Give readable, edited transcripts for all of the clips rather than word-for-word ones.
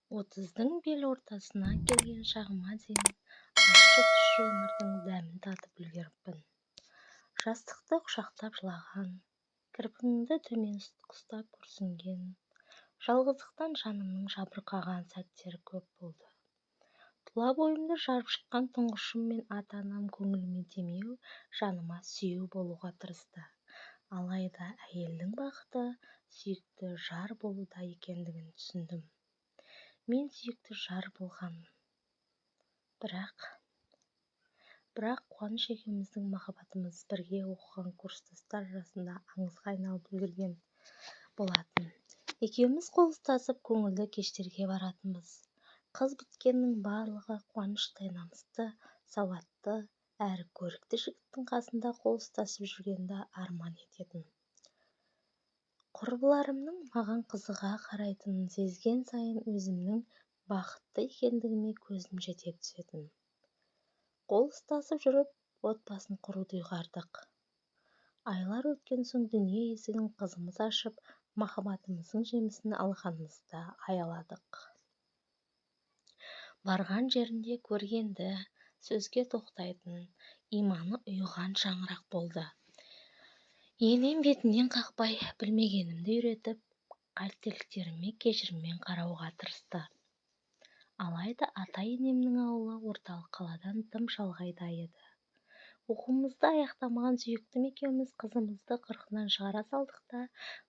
30-дың бел ортасына келген шағыма дейін ащы-тұщы өмірдің дәмін татып үлгеріппін. Жастықты құшақтап жылаған, кірпігіңді төмен ұстап күрсінген, жалғыздықтан жанымның жабырқаған сәттері көп болды. Тұла бойымды жарып шыққан тұңғышым мен ата-анам көңіліме демеу, жаныма сүйеу болуға тырысты. Алайда әйелдің бақыты сүйікті жар болуда екендігін түсіндім. Мен сүйікті жар болғанмын. Бірақ Қуаныш екеуміздің махаббатымыз бірге оқыған курстастар арасында аңызға айналып үлгерген болатын. Екеуміз қол ұстасып көңілді кештерге баратынбыз. Қыз біткеннің барлығы Қуаныштай намысты, сауатты әрі көрікті жігіттің қасында қол ұстасып жүргенді арман ететін. Құрбыларымның маған қызыға қарайтынын сезген сайын өзімнің бақытты екендігіме көзім жете түсетін. Қол ұстасып жүріп, отбасын құруды ұйғардық. Айлар өткен соң дүние есігін қызымыз ашып, махаббатымыздың жемісін алғанымызды аяладық. Барған жерінде көргенді, сөзге тоқтайтын, иманы ұйыған шаңырақ болды. Енем бетінен қақпай, білмегенімді үйретіп, қателіктеріме кешіріммен қарауға тырысты. Алайда ата-енемнің ауылы орталық қаладан тым шалғайда еді. Оқуымызды аяқтамаған сүйіктім екеуміз қызымызды қырқынан шығара салдық та,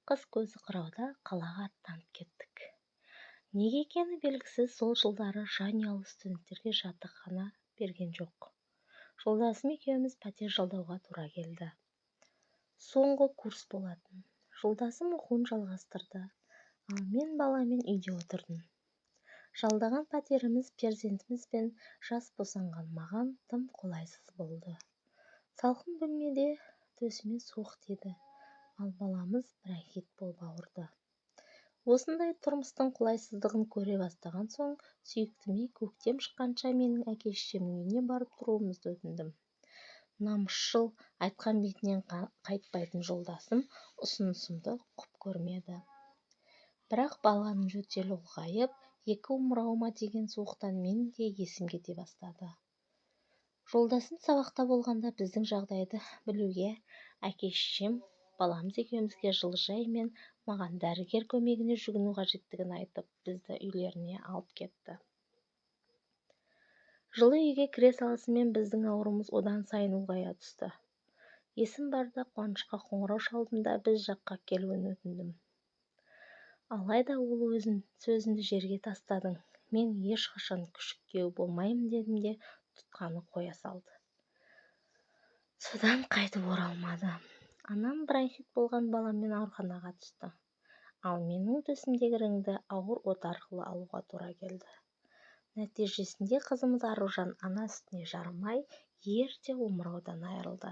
қыз көзі қырауда қалаға аттанып кеттік. Неге екені белгісіз сол жылдары жанұялы студенттерге жатақхана берген жоқ. Жолдасым екеуміз пәтер жалдауға тура келді. Соңғы курс болатын. Жолдасым оқуын жалғастырды, ал мен баламен үйде отырдым. Жалдаған пәтеріміз перзентіміз бен жас босанған маған тым қолайсыз болды. Салқын бөлмеде төсіме суық тиді, ал баламыз бронхит болып ауырды. Осындай тұрмыстың қолайсыздығын көре бастаған соң, сүйіктіме көктем шыққанша менің әке-шешемнің үйіне барып тұруымызды өтіндім. Намысшыл, айтқан бетінен қайтпайтын жолдасым ұсынысымды құп көрмеді. Бірақ баланың жөтелі ұлғайып, екі омырауыма тиген суықтан мен де есім кете бастады. Жолдасым сабақта болғанда біздің жағдайды білуге, әке-шешем баламыз екеумізге жылыжай мен маған дәрігер көмегіне жүгіну қажеттігін айтып, бізді үйлеріне алып кетті. Жылы үйге кіре салысымен біздің ауруымыз одан сайын ұлғая түсті. Есім барда Қуанышқа қоңырау шалдым да біз жаққа келуін өтіндім. Алайда ол өзін сөзіңді жерге тастадың, мен ешқашан күшіктеу болмаймын дедім де тұтқаны қоя салды. Содан қайтып оралмады. Анам бронхит болған баламмен ауруханаға түсті. Ал менің төсімдегі іріңді ауыр от арқылы алуға тура келді. Нәтижесінде қызымыз Аружан ана сүтіне жарымай, ерте омыраудан айырылды.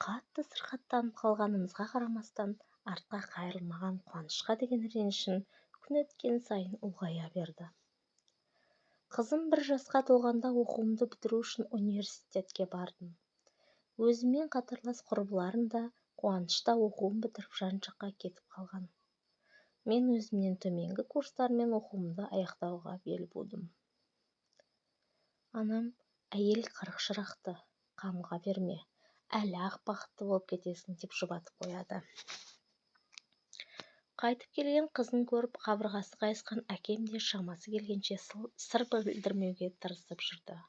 Қатты сырқаттанып қалғанымызға қарамастан, артқа қайырылмаған Қуанышқа деген ренішім күн өткен сайын ұлғая берді. Қызым 1 жасқа толғанда оқуымды бітіру үшін университетке бардым. Өзімен қатарлас құрбыларым да Қуанышта оқуын бітіріп жан-жаққа кетіп қалған. Мен өзімнен төменгі курстармен оқуымды аяқтауға бел будым. Анам, әйел 40 шырақты, қамға берме, әлі-ақ бақытты болып кетесің деп жұбатып қояды. Қайтып келген қызын көріп, қабырғасы қайысқан әкем де шамасы келгенше сыр білдірмеуге тырысып жүрді.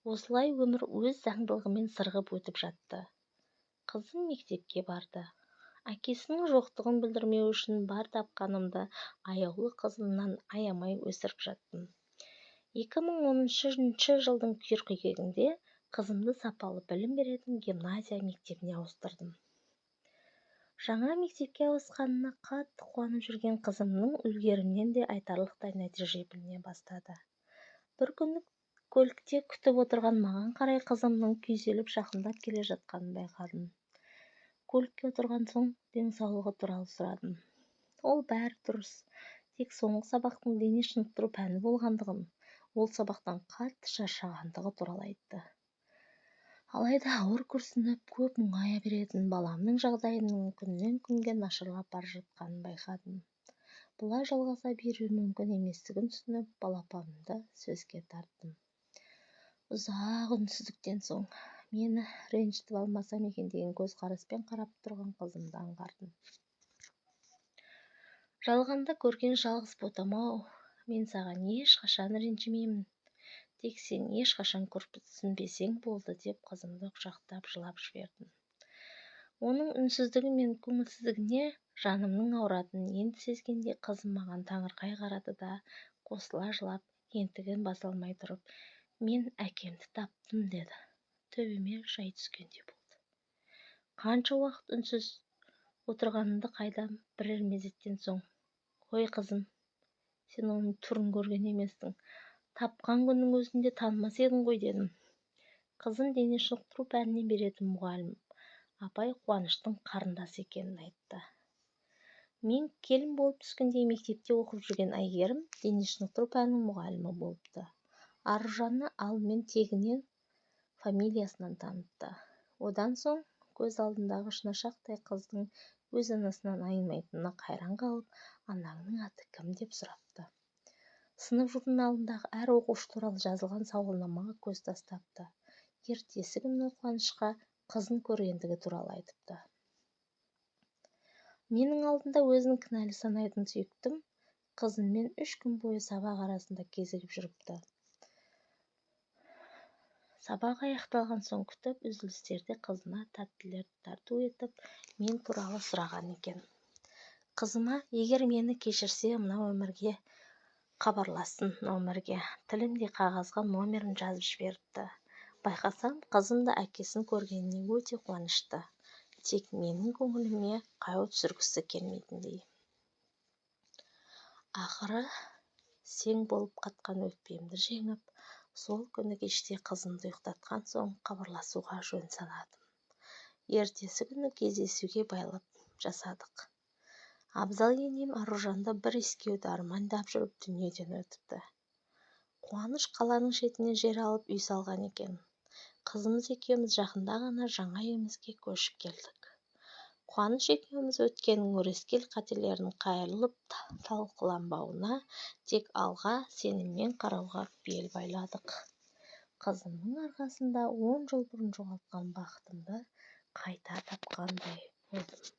Осылай өмір өз заңдылығымен сырғып өтіп жатты. Қызым мектепке барды. Әкесінің жоқтығын білдірмеу үшін бар тапқанымды аяулы қызымнан аямай өсіріп жаттым. 2010 жылдың қыркүйегінде қызымды сапалы білім беретін гимназия мектебіне ауыстырдым. Жаңа мектепке ауысқанына қатты қуанып жүрген қызымның үлгерімінен де айтарлықтай нәтиже біліне бастады. Бір күні көлікте күтіп отырған маған қарай қызымның күйзеліп жақындап келе жатқанын байқадым. Көлікке отырған соң денсаулығы туралы сұрадым. Ол бәрі дұрыс, тек соңғы сабақтың дене шынықтыру пәні болғандығын, ол сабақтан қатты шаршағандығы туралы айтты. Алайда ауыр күрсініп, көп мұңая беретін баламның жағдайының күннен күнге нашарлап бара жатқанын байқадым. бұлай жалғаса беруі мүмкін еместігін түсініп балапанымды сөзге тарттым. Ұзақ үнсіздіктен соң мені ренжітіп алмасам екен деген көзқараспен қарап тұрған қызымды аңғардым. Жалғанда көрген жалғыз ботам-ау, мен саған ешқашан ренжімеймін. Тек сен ешқашан күрсінбесең болды деп қызымды құшақтап жылап жібердім. Оның үнсіздігі мен көңілсіздігіне жанымның ауыратынын енді сезгенде қызым маған таңырқай қарады да қосыла жылап, ентігін баса алмай тұрып, мен әкемді таптым деді. Төбеме жай түскендей болды. Қанша уақыт үнсіз отырғанымды қайдам, бірер мезеттен соң, қой қызым, сен оның түрін көрген емессің, тапқан күннің өзінде танымас едің ғой дедім. Қызым дене шынықтыру пәнінен беретін мұғалім апай Қуаныштың қарындасы екенін айтты. Мен келін болып түскенде мектепте оқып жүрген Әйгерім дене шынықтыру пәнінің мұғалімі болыпты. Аружанны алдымен тегінен фамилиясынан танытты. Одан соң көз алдындағы шынашақтай қыздың өз анасынан айнымайтынына қайран қалып, анаңның аты кім деп сұрапты. Сынып журналындағы әр оқушы туралы жазылған сауалнамаға көз тастапты. Ертесі күні Қуанышқа қызын көргендігі туралы айтыпты. Менің алдында өзін кінәлі санайтын сүйіктім қызыммен 3 күн бойы сабақ арасында кезігіп жүріпті. Сабақ аяқталған соң күтіп, үзілістерде қызына тәттілерді тарту етіп, мен туралы сұраған екен. Қызыма, егер мені кешірсе, мына өмірге хабарласын номерге, тілімде қағазға номерін жазып жіберіпті. Байқасам, қызым да әкесін көргеніне өте қуанышты. Тек менің көңіліме қаяу түсіргісі келмейтіндей. Ақыры, сең болып қатқан өкпемді жеңіп, сол күні кеште қызымды ұйықтатқан соң хабарласуға жөн санадым. Ертесі күні кездесуге байлап жасадық. Абзал енем Аружанды бір иіскеуді армандап жүріп дүниеден өтіпті. Қуаныш қаланың шетінен жер алып үй салған екен. Қызымыз екеуміз жақында ғана жаңа үйімізге көшіп келдік. Қуаныш екеуміз өткеннің өрескел қателерін қайырылып талқыланбауына, тек алға сеніммен қарауға бел байладық. Қызымның арқасында 10 жыл бұрын жоғалтқан бақытымды қайта тапқандай болдым.